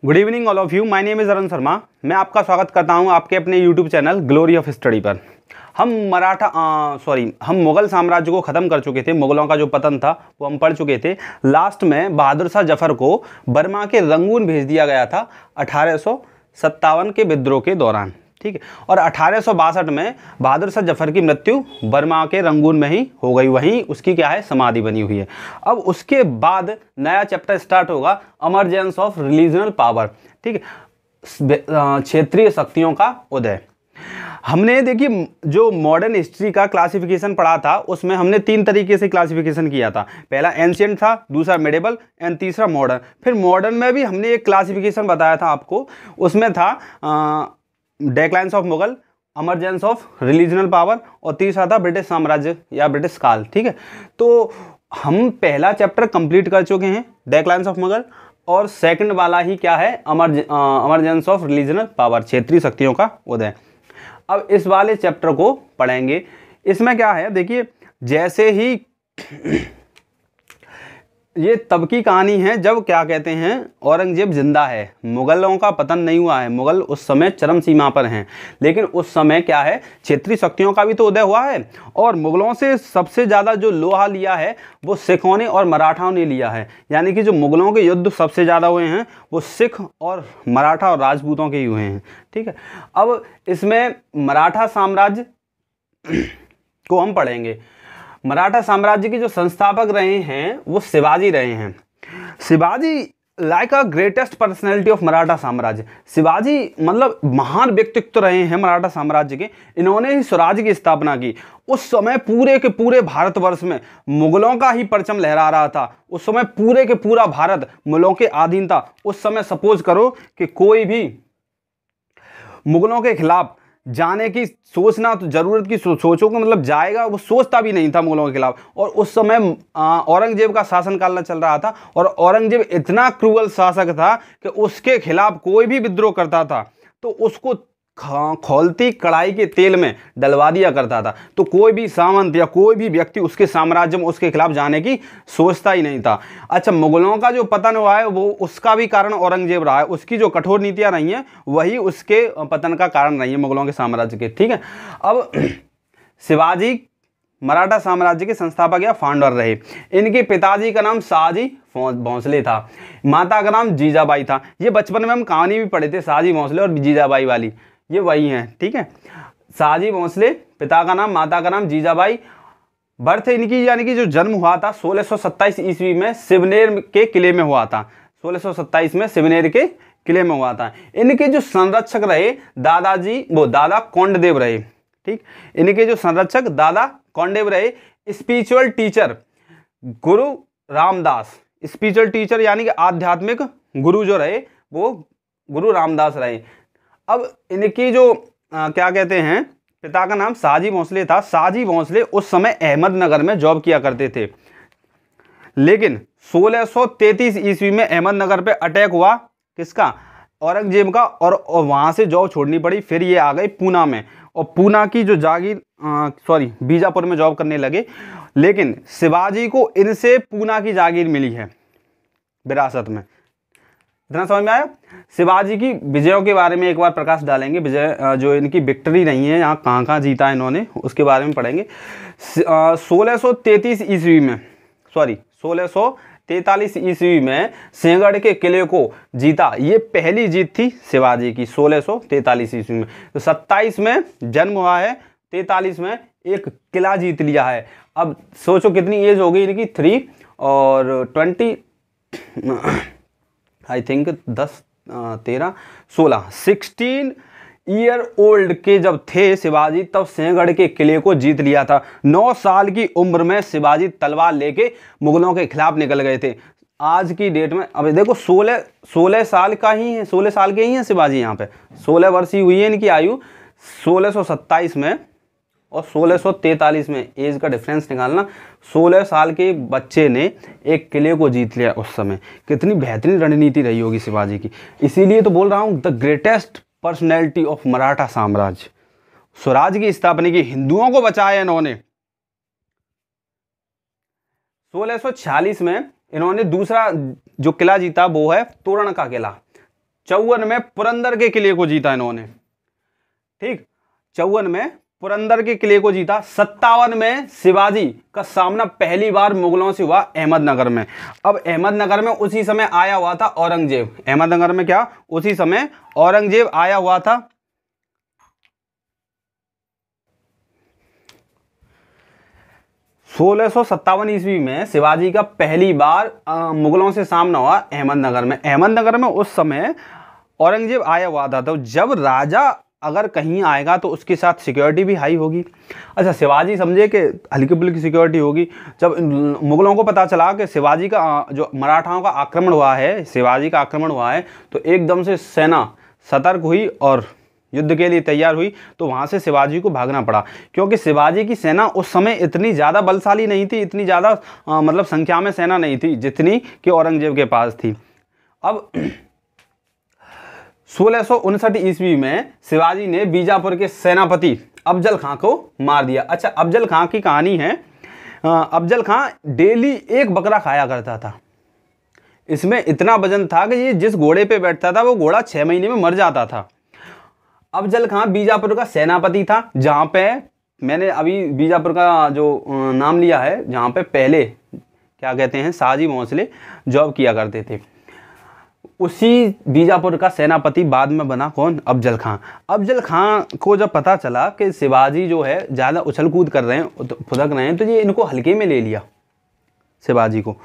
Good evening all of you. My name is Arun Sharma. मैं आपका स्वागत करता हूं आपके अपने YouTube channel glory of study पर। हम मुग़ल साम्राज्य को ख़त्म कर चुके थे। मुग़लों का जो पतन था वो हम पढ़ चुके थे। लास्ट में बहादुर शाह जफ़र को बर्मा के रंगून भेज दिया गया था 1857 के विद्रोह के दौरान, ठीक है। और 1862 में बहादुर शाह जफ़र की मृत्यु बर्मा के रंगून में ही हो गई, वहीं उसकी क्या है, समाधि बनी हुई है। अब उसके बाद नया चैप्टर स्टार्ट होगा, इमरजेंस ऑफ रिलीजनल पावर, ठीक है, क्षेत्रीय शक्तियों का उदय। हमने देखिए जो मॉडर्न हिस्ट्री का क्लासिफिकेशन पढ़ा था उसमें हमने 3 तरीके से क्लासिफिकेशन किया था। पहला एंशिएंट था, दूसरा मेडिवल एंड तीसरा मॉडर्न। फिर मॉडर्न में भी हमने एक क्लासिफिकेशन बताया था आपको, उसमें था declines of Mughal, emergence of regional power और तीसरा था ब्रिटिश साम्राज्य या ब्रिटिश काल, ठीक है। तो हम पहला चैप्टर कंप्लीट कर चुके हैं, डेक्लाइंस ऑफ मुगल, और सेकंड वाला ही क्या है, इमरजेंस ऑफ रिलीजनल पावर, क्षेत्रीय शक्तियों का उदय। अब इस वाले चैप्टर को पढ़ेंगे। इसमें क्या है देखिए, जैसे ही ये तब की कहानी है जब क्या कहते हैं, औरंगजेब जिंदा है, मुगलों का पतन नहीं हुआ है, मुगल उस समय चरम सीमा पर हैं। लेकिन उस समय क्या है, क्षेत्रीय शक्तियों का भी तो उदय हुआ है। और मुगलों से सबसे ज़्यादा जो लोहा लिया है वो सिखों ने और मराठाओं ने लिया है। यानी कि जो मुगलों के युद्ध सबसे ज़्यादा हुए हैं वो सिख और मराठा और राजपूतों के ही हुए हैं, ठीक है। अब इसमें मराठा साम्राज्य को हम पढ़ेंगे। मराठा साम्राज्य के जो संस्थापक रहे हैं वो शिवाजी रहे हैं। Shivaji like a greatest personality of Maratha साम्राज्य। शिवाजी मतलब महान व्यक्तित्व रहे हैं मराठा साम्राज्य के। इन्होंने ही स्वराज्य की स्थापना की। उस समय पूरे के पूरे भारतवर्ष में मुगलों का ही परचम लहरा रहा था। उस समय पूरे के पूरा भारत मुगलों के अधीन था। उस समय सपोज करो कि कोई भी मुगलों के खिलाफ जाने की सोचना, तो जरूरत की सोचो कि मतलब जाएगा, वो सोचता भी नहीं था मुगलों के खिलाफ। और उस समय औरंगजेब का शासनकाल चल रहा था और औरंगजेब इतना क्रूअल शासक था कि उसके खिलाफ कोई भी विद्रोह करता था तो उसको खौलती कढ़ाई के तेल में डलवा दिया करता था। तो कोई भी सामंत या कोई भी व्यक्ति उसके साम्राज्य में उसके खिलाफ जाने की सोचता ही नहीं था। अच्छा, मुगलों का जो पतन हुआ है वो उसका भी कारण औरंगजेब रहा है। उसकी जो कठोर नीतियां रही हैं वही उसके पतन का कारण रही है, मुगलों के साम्राज्य के, ठीक है। अब शिवाजी मराठा साम्राज्य के संस्थापक या फाउंडर रहे। इनके पिताजी का नाम शाहजी भोंसले था, माता का नाम जीजाबाई था। ये बचपन में हम कहानी भी पढ़े थे, शाहजी भोंसले और जीजाबाई वाली, ये वही हैं, ठीक है। शाहजी भोंसले, पिता का नाम, माता का नाम जीजाबाई। बर्थ इनकी यानी कि जो जन्म हुआ था 1627 ईस्वी में सिवनेर के किले में हुआ था। 1627 में सिवनेर के किले में हुआ था। इनके जो संरक्षक रहे दादा कोंडदेव रहे, ठीक। इनके जो संरक्षक दादा कोंडदेव रहे। स्पिरिचुअल टीचर गुरु रामदास, स्पिरिचुअल टीचर यानी कि आध्यात्मिक गुरु जो रहे वो गुरु रामदास रहे। अब इनकी जो क्या कहते हैं, पिता का नाम शाहजी भोंसले था। शाहजी भोंसले उस समय अहमदनगर में जॉब किया करते थे। लेकिन 1633 ईस्वी में अहमदनगर पे अटैक हुआ, किसका, औरंगजेब का, और वहां से जॉब छोड़नी पड़ी। फिर ये आ गए पूना में, और पूना की जो जागीर बीजापुर में जॉब करने लगे। लेकिन शिवाजी को इनसे पूना की जागीर मिली है विरासत में। इतना समझ में आया। शिवाजी की विजयों के बारे में एक बार प्रकाश डालेंगे। विजय जो इनकी विक्ट्री नहीं है, यहाँ कहाँ कहाँ जीता है इन्होंने, उसके बारे में पढ़ेंगे। 1633 ईस्वी में सिंहगढ़ के किले को जीता। ये पहली जीत थी शिवाजी की 1643 ईस्वी में। तो 27 में जन्म हुआ है, 43 में एक किला जीत लिया है। अब सोचो कितनी एज हो गई इनकी, 3 और 20 आई थिंक 10 13 16 ईयर ओल्ड के जब थे शिवाजी, तब सिंहगढ़ के किले को जीत लिया था। 9 साल की उम्र में शिवाजी तलवार लेके मुगलों के खिलाफ निकल गए थे। आज की डेट में अब देखो 16 साल का ही है, 16 साल के ही हैं शिवाजी। यहाँ पे 16 वर्ष ही हुई है इनकी आयु। 1627 में और 1643 में एज का डिफरेंस निकालना। 16 साल के बच्चे ने एक किले को जीत लिया उस समय। कितनी बेहतरीन रणनीति रही होगी शिवाजी की। इसीलिए तो बोल रहा हूँ the greatest personality of Maratha साम्राज्य। स्वराज की स्थापना की, हिंदुओं को बचाया इन्होंने। 1646 में इन्होंने दूसरा जो किला जीता वो है तोरण का किला। 54 में पुरंदर के किले को जीता इन्होंने, ठीक, 54 में पुरंदर के किले को जीता। 57 में शिवाजी का सामना पहली बार मुगलों से हुआ अहमदनगर में। अब अहमदनगर में उसी समय आया हुआ था औरंगजेब, अहमदनगर में क्या, उसी समय औरंगजेब आया हुआ था। 1657 ईस्वी में शिवाजी का पहली बार मुगलों से सामना हुआ अहमदनगर में। अहमदनगर में उस समय औरंगजेब आया हुआ था। तो जब राजा अगर कहीं आएगा तो उसके साथ सिक्योरिटी भी हाई होगी। अच्छा, शिवाजी समझे कि हल्की फुल्की सिक्योरिटी होगी। जब मुगलों को पता चला कि शिवाजी का जो मराठाओं का आक्रमण हुआ है, शिवाजी का आक्रमण हुआ है, तो एकदम से सेना सतर्क हुई और युद्ध के लिए तैयार हुई। तो वहाँ से शिवाजी को भागना पड़ा, क्योंकि शिवाजी की सेना उस समय इतनी ज़्यादा बलशाली नहीं थी, इतनी ज़्यादा मतलब संख्या में सेना नहीं थी जितनी कि औरंगजेब के पास थी। अब 1659 ईस्वी में शिवाजी ने बीजापुर के सेनापति अफजल खां को मार दिया। अच्छा, अफजल खां की कहानी है, अफजल खां डेली एक बकरा खाया करता था। इसमें इतना वजन था कि ये जिस घोड़े पे बैठता था वो घोड़ा 6 महीने में मर जाता था। अफजल खां बीजापुर का सेनापति था, जहाँ पे मैंने अभी बीजापुर का जो नाम लिया है, जहाँ पे पहले क्या कहते हैं शाहजी भोंसले जॉब किया करते थे। उसी बीजापुर का सेनापति बाद में बना कौन, अफजल खां। अफजल खां को जब पता चला कि शिवाजी जो है ज़्यादा उछल कूद कर रहे हैं, फुदक रहे हैं, तो ये इनको हल्के में ले लिया शिवाजी को।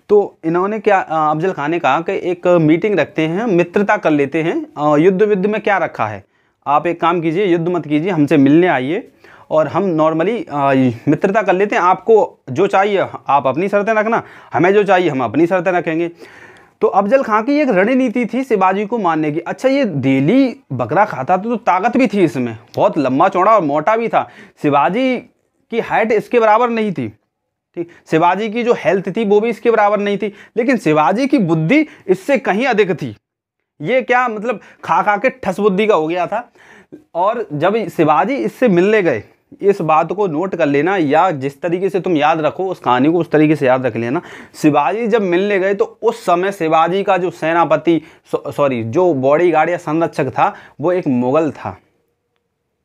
तो इन्होंने क्या, अफजल खां ने कहा कि एक मीटिंग रखते हैं, मित्रता कर लेते हैं, युद्ध विद्ध में क्या रखा है, आप एक काम कीजिए, युद्ध मत कीजिए, हमसे मिलने आइए और हम नॉर्मली मित्रता कर लेते हैं। आपको जो चाहिए आप अपनी शर्तें रखना, हमें जो चाहिए हम अपनी शर्तें रखेंगे। तो अफजल खां की एक रणनीति थी शिवाजी को मारने की। अच्छा, ये डेली बकरा खाता था तो ताकत भी थी इसमें, बहुत लंबा चौड़ा और मोटा भी था। शिवाजी की हाइट इसके बराबर नहीं थी, ठीक, शिवाजी की जो हेल्थ थी वो भी इसके बराबर नहीं थी, लेकिन शिवाजी की बुद्धि इससे कहीं अधिक थी। ये क्या मतलब, खा खा के ठस बुद्धि का हो गया था। और जब शिवाजी इससे मिलने गए, इस बात को नोट कर लेना, या जिस तरीके से तुम याद रखो उस कहानी को उस तरीके से याद रख लेना। शिवाजी जब मिलने गए तो उस समय शिवाजी का जो सेनापति सॉरी जो बॉडीगार्ड या संरक्षक था वो एक मुगल था,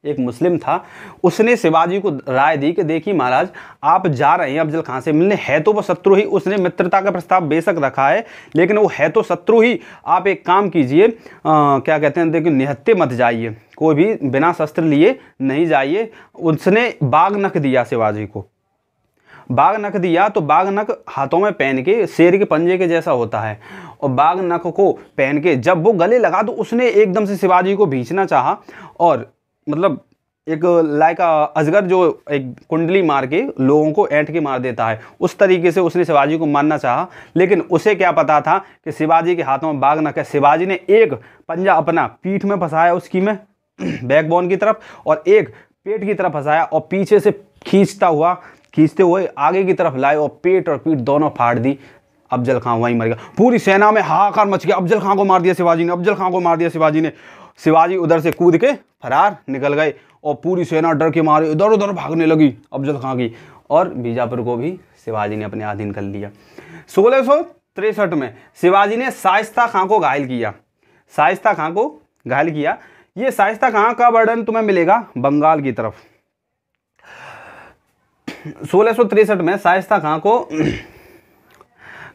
एक मुस्लिम था। उसने शिवाजी को राय दी कि देखिए महाराज, आप जा रहे हैं अफजल खां से मिलने, है तो वो शत्रु ही, उसने मित्रता का प्रस्ताव बेशक रखा है लेकिन वो है तो शत्रु ही। आप एक काम कीजिए, क्या कहते हैं, देखिए निहत्थे मत जाइए, कोई भी बिना शस्त्र लिए नहीं जाइए। उसने बाघ नख दिया शिवाजी को, बाघ नख दिया। तो बाघ नख हाथों में पहन के शेर के पंजे के जैसा होता है, और बाघ नख को पहन के जब वो गले लगा तो उसने एकदम से शिवाजी को भींचना चाहा, और मतलब एक लाइक अजगर जो एक कुंडली मार के लोगों को ऐंठ के मार देता है, उस तरीके से उसने शिवाजी को मारना चाहा। लेकिन उसे क्या पता था कि शिवाजी के हाथों में बाघ नख है। शिवाजी ने एक पंजा अपना पीठ में फंसाया उसकी में बैकबोन की तरफ, और एक पेट की तरफ फंसाया, और पीछे से खींचते हुए आगे की तरफ लाए, और पेट और पीठ दोनों फाड़ दी। अफजल खां वहीं मर गया। पूरी सेना में हाहाकार मच गया, अफजल खां को मार दिया शिवाजी ने, अफजल खां को मार दिया शिवाजी ने। शिवाजी उधर से कूद के फरार निकल गए, और पूरी सेना डर के मारे इधर उधर भागने लगी अफजल खां की, और बीजापुर को भी शिवाजी ने अपने अधीन कर लिया। 1663 में शिवाजी ने शाइस्ता खां को घायल किया, शाइस्ता खां को घायल किया। ये शाइस्ता खां का वर्णन तुम्हें मिलेगा बंगाल की तरफ। 1663 में शाइस्ता खां को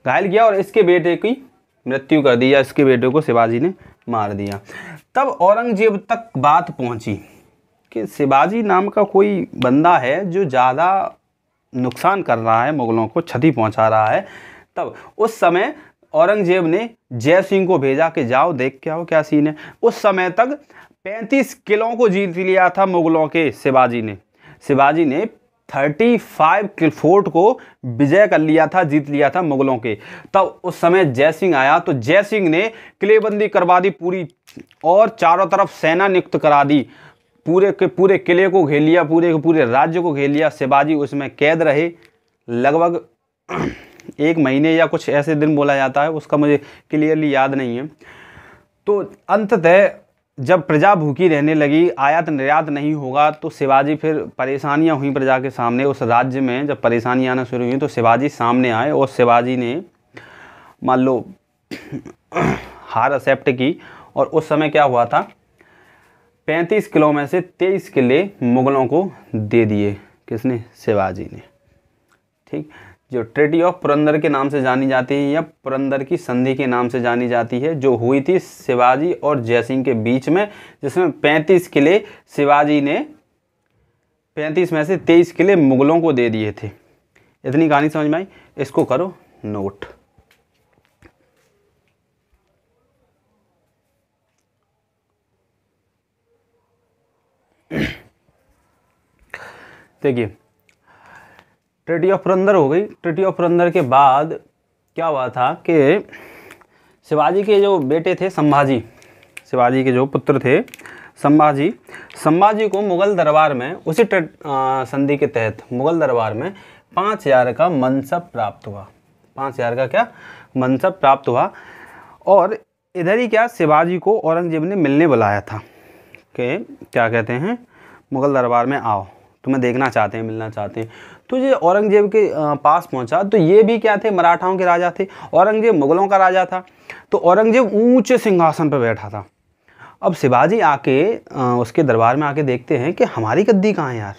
घायल किया और इसके बेटे की मृत्यु कर दी, या इसके बेटे को शिवाजी ने मार दिया। तब औरंगजेब तक बात पहुंची कि शिवाजी नाम का कोई बंदा है जो ज़्यादा नुकसान कर रहा है, मुगलों को क्षति पहुंचा रहा है। तब उस समय औरंगजेब ने जय सिंह को भेजा कि जाओ देख के आओ क्या सीन है। उस समय तक 35 किलों को जीत लिया था मुगलों के शिवाजी ने। शिवाजी ने 35 फोर्ट को विजय कर लिया था, जीत लिया था मुगलों के। तब उस समय जय सिंह आया, तो जय सिंह ने किलेबंदी करवा दी पूरी, और चारों तरफ सेना नियुक्त करा दी, पूरे के पूरे किले को घेर लिया, पूरे के पूरे राज्य को घेर लिया। शिवाजी उसमें कैद रहे लगभग 1 महीने या कुछ ऐसे दिन बोला जाता है, उसका मुझे क्लियरली याद नहीं है। तो अंततः जब प्रजा भूखी रहने लगी, आयात निर्यात नहीं होगा, तो शिवाजी फिर परेशानियां हुई प्रजा के सामने। उस राज्य में जब परेशानियां आना शुरू हुई तो शिवाजी सामने आए, और शिवाजी ने मान लो हार एक्सेप्ट की, और उस समय क्या हुआ था, 35 किलो में से 23 किले मुगलों को दे दिए। किसने? शिवाजी ने। ठीक, जो ट्रीटी ऑफ पुरंदर के नाम से जानी जाती है या पुरंदर की संधि के नाम से जानी जाती है, जो हुई थी शिवाजी और जयसिंह के बीच में, जिसमें 35 किले शिवाजी ने 35 में से 23 किले मुगलों को दे दिए थे। इतनी कहानी समझ में आई? इसको करो नोट। देखिए, ट्रीटी ऑफ पुरंदर हो गई। ट्रीटी ऑफ पुरंदर के बाद क्या हुआ था कि शिवाजी के जो बेटे थे संभाजी, शिवाजी के जो पुत्र थे संभाजी को मुगल दरबार में उसी संधि के तहत मुगल दरबार में 5000 का मनसब प्राप्त हुआ। 5000 का क्या मनसब प्राप्त हुआ। और इधर ही क्या, शिवाजी को औरंगजेब ने मिलने बुलाया था कि क्या कहते हैं, मुगल दरबार में आओ, तुम्हें देखना चाहते हैं, मिलना चाहते हैं। तो ये औरंगजेब के पास पहुंचा। तो ये भी क्या थे, मराठाओं के राजा थे, औरंगजेब मुगलों का राजा था। तो औरंगजेब ऊंचे सिंहासन पर बैठा था। अब शिवाजी आके उसके दरबार में आके देखते हैं कि हमारी गद्दी कहाँ है यार।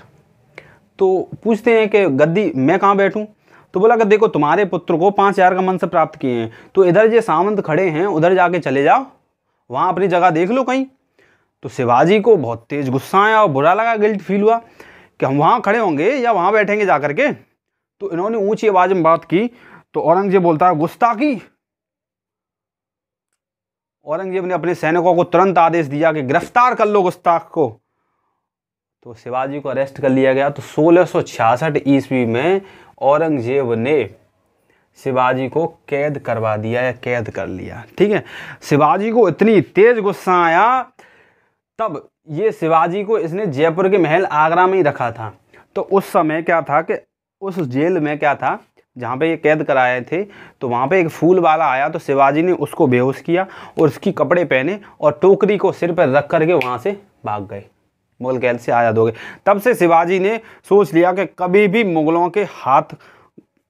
तो पूछते हैं कि गद्दी मैं कहाँ बैठूं? तो बोला कि देखो तुम्हारे पुत्र को 5000 का मनसब प्राप्त किए हैं, तो इधर जो सामंत खड़े हैं उधर जाके चले जाओ, वहाँ अपनी जगह देख लो कहीं। तो शिवाजी को बहुत तेज गुस्सा आया और बुरा लगा, गिल्ट फील हुआ कि हम वहाँ खड़े होंगे या वहाँ बैठेंगे जा करके। तो इन्होंने ऊंची आवाज में बात की। तो औरंगजेब बोलता है गुस्ताखी। औरंगजेब ने अपने सैनिकों को तुरंत आदेश दिया कि गिरफ्तार कर लो गुस्ताख को। तो शिवाजी को अरेस्ट कर लिया गया। तो 1666 ईस्वी में औरंगजेब ने शिवाजी को कैद करवा दिया या कैद कर लिया। ठीक है, शिवाजी को इतनी तेज गुस्सा आया, तब ये शिवाजी को इसने जयपुर के महल आगरा में ही रखा था। तो उस समय क्या था कि उस जेल में क्या था, जहाँ पे ये कैद कराए थे, तो वहाँ पे एक फूल वाला आया। तो शिवाजी ने उसको बेहोश किया और उसकी कपड़े पहने और टोकरी को सिर पर रख करके वहाँ से भाग गए, मुगल कैद से आज़ाद हो गए। तब से शिवाजी ने सोच लिया कि कभी भी मुगलों के हाथ,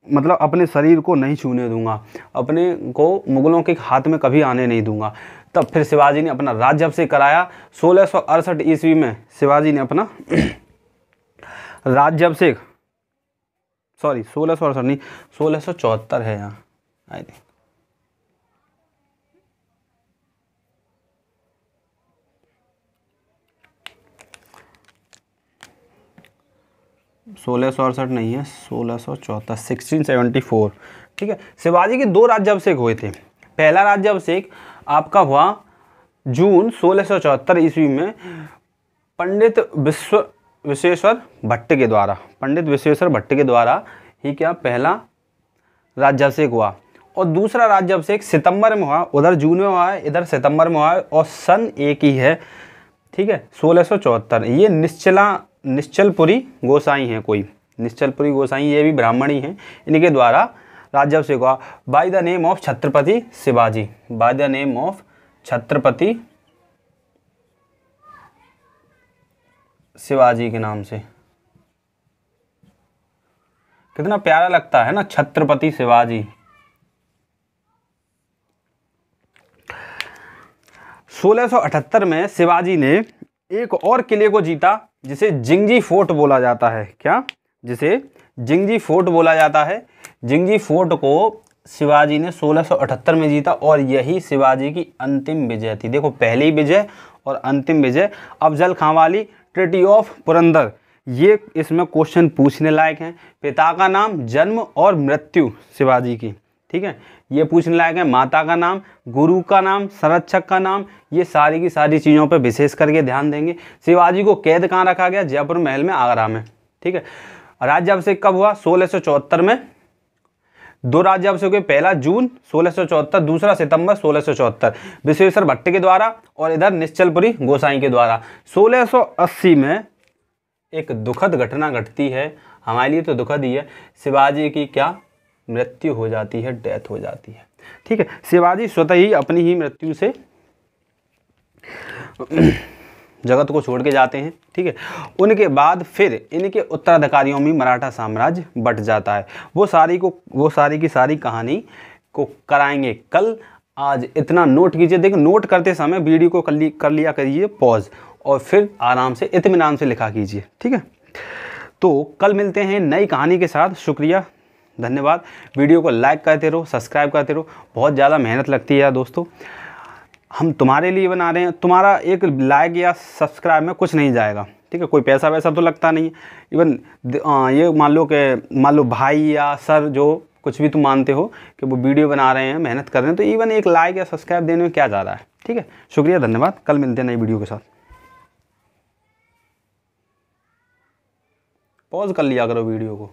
मतलब अपने शरीर को नहीं छूने दूंगा, अपने को मुगलों के हाथ में कभी आने नहीं दूंगा। तब फिर शिवाजी ने अपना राज्याभिषेक कराया। 1668 ईस्वी में शिवाजी ने अपना राज्याभिषेक, सॉरी 1668 नहीं, 1674 है यहाँ आई थिंक। 1668 नहीं है, 1674, 1674। ठीक है, शिवाजी के 2 राज्याभिषेक हुए थे। पहला राज्याभिषेक आपका हुआ जून 1674 ईस्वी में पंडित विश्वेश्वर भट्ट के द्वारा। पंडित विश्वेश्वर भट्ट के द्वारा ही क्या पहला राज्याभिषेक हुआ। और दूसरा राज्याभिषेक सितंबर में हुआ, उधर जून में हुआ है, इधर सितंबर में हुआ है, और सन एक ही है। ठीक है, 1674। ये निश्चलपुरी गोसाई हैं, कोई निश्चलपुरी गोसाई, ये भी ब्राह्मण ही हैं, इनके द्वारा राज्याभिषेक हुआ by the name of Chhatrapati Shivaji, by the name of Chhatrapati Shivaji के नाम से। कितना प्यारा लगता है ना, छत्रपति शिवाजी। 1678 में शिवाजी ने एक और किले को जीता, जिसे जिंगजी फोर्ट बोला जाता है। क्या? जिसे जिंगजी फोर्ट बोला जाता है। जिंगजी फोर्ट को शिवाजी ने 1678 में जीता, और यही शिवाजी की अंतिम विजय थी। देखो, पहली विजय और अंतिम विजय। अफजल खां वाली ट्रीटी ऑफ पुरंदर, ये इसमें क्वेश्चन पूछने लायक हैं। पिता का नाम, जन्म और मृत्यु शिवाजी की, ठीक है, ये पूछने लायक है। माता का नाम, गुरु का नाम, संरक्षक का नाम, ये सारी की सारी चीज़ों पर विशेष करके ध्यान देंगे। शिवाजी को कैद कहाँ रखा गया? जयपुर महल में, आगरा में। ठीक है, राज्याभिषेक कब हुआ? 1674 में। 2 राज्याभिषेक हुए, पहला जून 1674, दूसरा सितंबर 1674, विश्वेश्वर भट्ट के द्वारा और इधर निश्चलपुरी गोसाई के द्वारा। 1680 में एक दुखद घटना घटती है, हमारे लिए तो दुखद ही है। शिवाजी की क्या मृत्यु हो जाती है, डेथ हो जाती है। ठीक है, शिवाजी स्वतः ही अपनी ही मृत्यु से जगत को छोड़ के जाते हैं। ठीक है, उनके बाद फिर इनके उत्तराधिकारियों में मराठा साम्राज्य बट जाता है। वो सारी की सारी कहानी को कराएंगे कल। आज इतना नोट कीजिए। देखिए नोट करते समय वीडियो को कर लिया करिए पॉज, और फिर आराम से इत्मीनान से लिखा कीजिए, ठीक है। तो कल मिलते हैं नई कहानी के साथ। शुक्रिया, धन्यवाद। वीडियो को लाइक करते रहो, सब्सक्राइब करते रहो। बहुत ज़्यादा मेहनत लगती है यार दोस्तों, हम तुम्हारे लिए बना रहे हैं। तुम्हारा एक लाइक या सब्सक्राइब में कुछ नहीं जाएगा, ठीक है। कोई पैसा वैसा तो लगता नहीं है। इवन ये मान लो भाई या सर, जो कुछ भी तुम मानते हो कि वो वीडियो बना रहे हैं, मेहनत कर रहे हैं, तो इवन एक लाइक या सब्सक्राइब देने में क्या जा रहा है, ठीक है। शुक्रिया, धन्यवाद। कल मिलते हैं नई वीडियो के साथ। पॉज कर लिया करो वीडियो को।